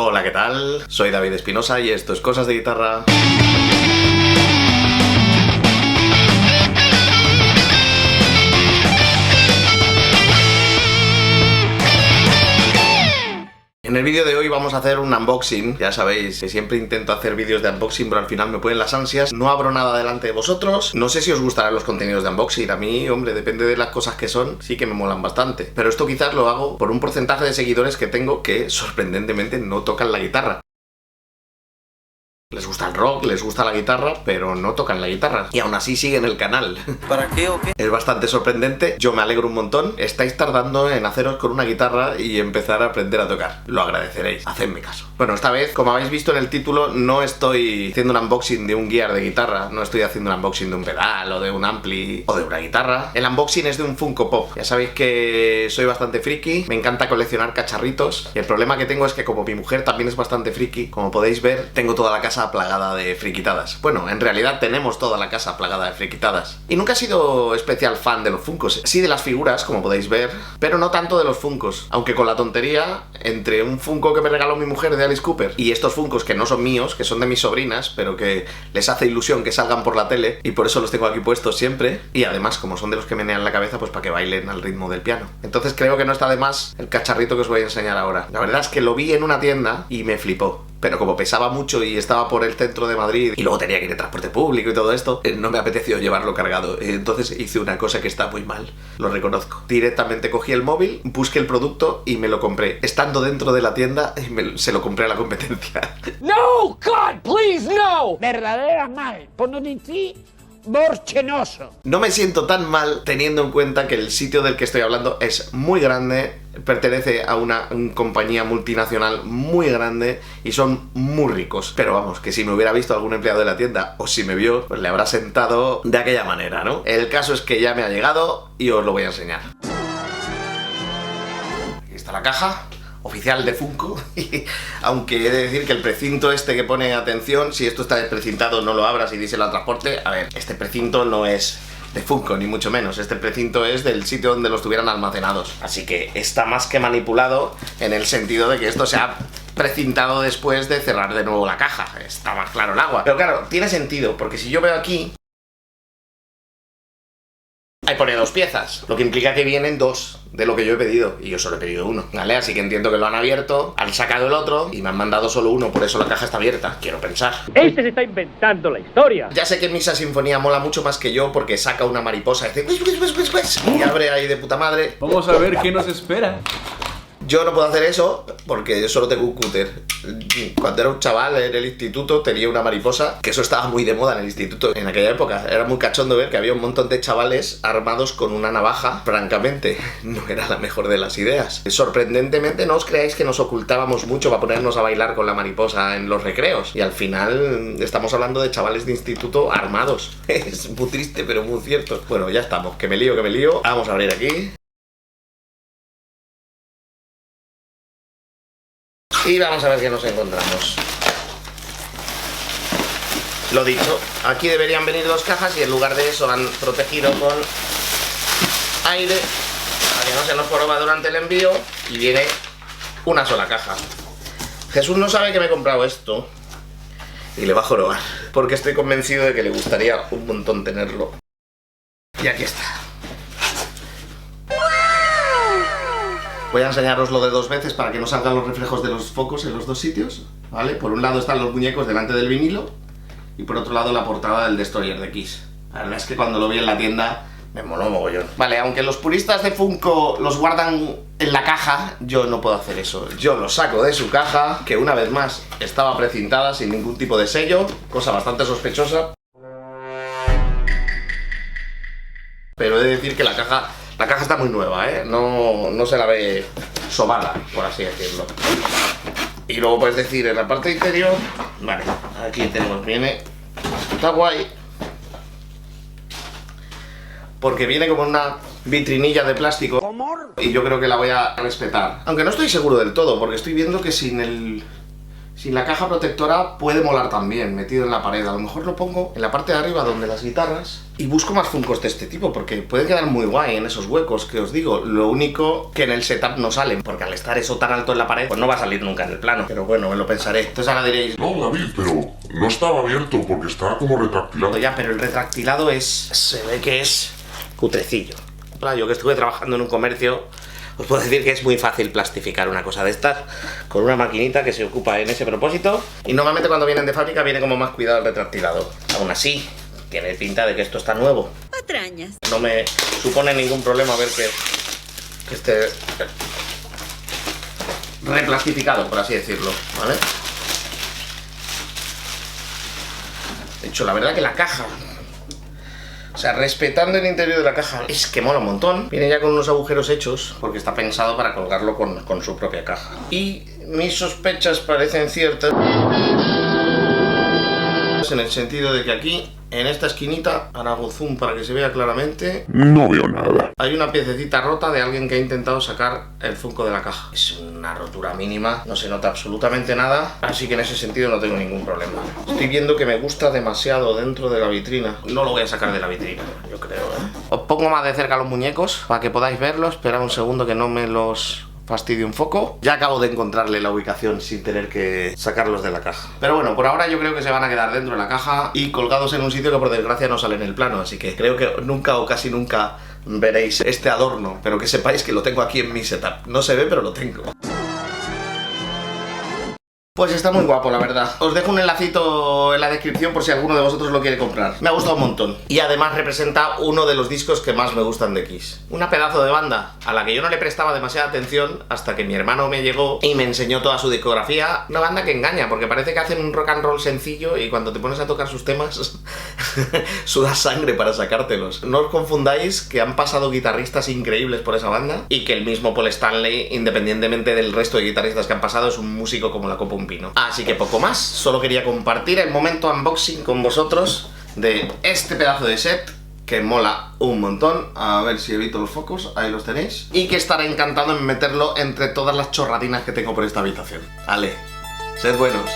Hola, ¿qué tal? Soy David Espinosa y esto es Cosas de Guitarra. En el vídeo de hoy vamos a hacer un unboxing. Ya sabéis que siempre intento hacer vídeos de unboxing, pero al final me ponen las ansias. No abro nada delante de vosotros. No sé si os gustarán los contenidos de unboxing. A mí, hombre, depende de las cosas que son, sí que me molan bastante. Pero esto quizás lo hago por un porcentaje de seguidores que tengo que sorprendentemente no tocan la guitarra. Les gusta el rock, les gusta la guitarra, pero no tocan la guitarra. Y aún así siguen el canal. ¿Para qué o qué? Es bastante sorprendente, yo me alegro un montón. Estáis tardando en haceros con una guitarra y empezar a aprender a tocar. Lo agradeceréis, hacedme caso. Bueno, esta vez, como habéis visto en el título, no estoy haciendo un unboxing de un gear de guitarra. No estoy haciendo un unboxing de un pedal o de un ampli o de una guitarra. El unboxing es de un Funko Pop. Ya sabéis que soy bastante friki, me encanta coleccionar cacharritos. Y el problema que tengo es que como mi mujer también es bastante friki, como podéis ver, tengo toda la casa plagada de friquitadas. Bueno, en realidad tenemos toda la casa plagada de friquitadas. Y nunca he sido especial fan de los Funkos. Sí de las figuras, como podéis ver, pero no tanto de los Funkos. Aunque con la tontería, entre un Funko que me regaló mi mujer de Alice Cooper y estos Funkos que no son míos, que son de mis sobrinas, pero que les hace ilusión que salgan por la tele, y por eso los tengo aquí puestos siempre. Y además, como son de los que menean la cabeza, pues para que bailen al ritmo del piano. Entonces creo que no está de más el cacharrito que os voy a enseñar ahora. La verdad es que lo vi en una tienda y me flipó. Pero como pesaba mucho y estaba por el centro de Madrid y luego tenía que ir en transporte público y todo esto, no me apeteció llevarlo cargado. Entonces hice una cosa que está muy mal, lo reconozco. Directamente cogí el móvil, busqué el producto y me lo compré. Estando dentro de la tienda, se lo compré a la competencia. No, God, please, no. Verdadera mal, por no decir borchenoso. No me siento tan mal teniendo en cuenta que el sitio del que estoy hablando es muy grande, pertenece a una compañía multinacional muy grande y son muy ricos. Pero vamos, que si me hubiera visto algún empleado de la tienda o si me vio, pues le habrá sentado de aquella manera, ¿no? El caso es que ya me ha llegado y os lo voy a enseñar. Aquí está la caja oficial de Funko. Aunque he de decir que el precinto este que pone atención, si esto está desprecintado no lo abras y díselo al transporte. A ver, este precinto no es de Funko, ni mucho menos. Este precinto es del sitio donde los tuvieran almacenados. Así que está más que manipulado en el sentido de que esto se ha precintado después de cerrar de nuevo la caja. Está más claro el agua. Pero claro, tiene sentido, porque si yo veo aquí, ahí pone 2 piezas, lo que implica que vienen 2 de lo que yo he pedido, y yo solo he pedido 1, ¿vale? Así que entiendo que lo han abierto, han sacado el otro y me han mandado solo 1, por eso la caja está abierta, quiero pensar. Este se está inventando la historia. Ya sé que Misa Sinfonía mola mucho más que yo porque saca una mariposa y dice y abre ahí de puta madre. Vamos a ver qué nos espera. Yo no puedo hacer eso porque yo solo tengo un cúter. Cuando era un chaval en el instituto tenía una mariposa, que eso estaba muy de moda en el instituto en aquella época. Era muy cachondo ver que había un montón de chavales armados con una navaja. Francamente, no era la mejor de las ideas. Sorprendentemente, no os creáis que nos ocultábamos mucho para ponernos a bailar con la mariposa en los recreos. Y al final estamos hablando de chavales de instituto armados. Es muy triste, pero muy cierto. Bueno, ya estamos. Que me lío, que me lío. Vamos a abrir aquí. Y vamos a ver qué nos encontramos. Lo dicho, aquí deberían venir 2 cajas y en lugar de eso han protegido con aire para que no se nos joroba durante el envío y viene una sola caja. Jesús no sabe que me he comprado esto y le va a jorobar porque estoy convencido de que le gustaría un montón tenerlo. Y aquí está. Voy a enseñaroslo de 2 veces para que no salgan los reflejos de los focos en los 2 sitios, ¿vale? Por un lado están los muñecos delante del vinilo y por otro lado la portada del Destroyer de Kiss. La verdad es que cuando lo vi en la tienda me moló mogollón. Vale, aunque los puristas de Funko los guardan en la caja, yo no puedo hacer eso. Yo lo saco de su caja, que una vez más estaba precintada sin ningún tipo de sello, cosa bastante sospechosa. Pero he de decir que la caja está muy nueva, ¿eh? No se la ve sobada, por así decirlo. Y luego puedes decir en la parte interior, vale, aquí tenemos, está guay. Porque viene como una vitrinilla de plástico y yo creo que la voy a respetar. Aunque no estoy seguro del todo, porque estoy viendo que sin Sin la caja protectora puede molar también, metido en la pared. A lo mejor lo pongo en la parte de arriba donde las guitarras y busco más Funkos de este tipo, porque puede quedar muy guay en esos huecos que os digo. Lo único que en el setup no salen, porque al estar eso tan alto en la pared, pues no va a salir nunca en el plano. Pero bueno, me lo pensaré. Entonces ahora diréis, No, David, pero no estaba abierto porque está como retractilado. ya, pero el retractilado se ve que es cutrecillo. Yo que estuve trabajando en un comercio, os puedo decir que es muy fácil plastificar una cosa de estas con una maquinita que se ocupa en ese propósito. Y normalmente cuando vienen de fábrica viene como más cuidado el retractilado. Aún así, tiene pinta de que esto está nuevo. Patrañas. No me supone ningún problema ver que esté replastificado, por así decirlo, ¿vale? De hecho, la verdad que la caja, o sea, respetando el interior de la caja, es que mola un montón. Viene ya con unos agujeros hechos, porque está pensado para colgarlo con su propia caja. Y mis sospechas parecen ciertas, en el sentido de que aquí, en esta esquinita, ahora hago zoom para que se vea claramente, No veo nada. hay una piececita rota de alguien que ha intentado sacar el Funko de la caja. Es una rotura mínima, no se nota absolutamente nada, así que en ese sentido no tengo ningún problema. Estoy viendo que me gusta demasiado dentro de la vitrina. No lo voy a sacar de la vitrina, yo creo, ¿eh? Os pongo más de cerca los muñecos para que podáis verlos. Esperad un segundo que no me los fastidio un foco. Ya acabo de encontrarle la ubicación sin tener que sacarlos de la caja. Pero bueno, por ahora yo creo que se van a quedar dentro de la caja y colgados en un sitio que por desgracia no sale en el plano. Así que creo que nunca o casi nunca veréis este adorno, pero que sepáis que lo tengo aquí en mi setup. No se ve, pero lo tengo. Pues está muy guapo, la verdad. Os dejo un enlacito en la descripción por si alguno de vosotros lo quiere comprar. Me ha gustado un montón. Y además representa uno de los discos que más me gustan de Kiss. Una pedazo de banda a la que yo no le prestaba demasiada atención hasta que mi hermano me llegó y me enseñó toda su discografía. Una banda que engaña, porque parece que hacen un rock and roll sencillo y cuando te pones a tocar sus temas sudas sangre para sacártelos. No os confundáis que han pasado guitarristas increíbles por esa banda y que el mismo Paul Stanley, independientemente del resto de guitarristas que han pasado, es un músico como la copa un pino. Así que poco más, solo quería compartir el momento unboxing con vosotros de este pedazo de set que mola un montón. A ver si evito los focos, ahí los tenéis. Y que estaré encantado en meterlo entre todas las chorradinas que tengo por esta habitación. Vale, sed buenos.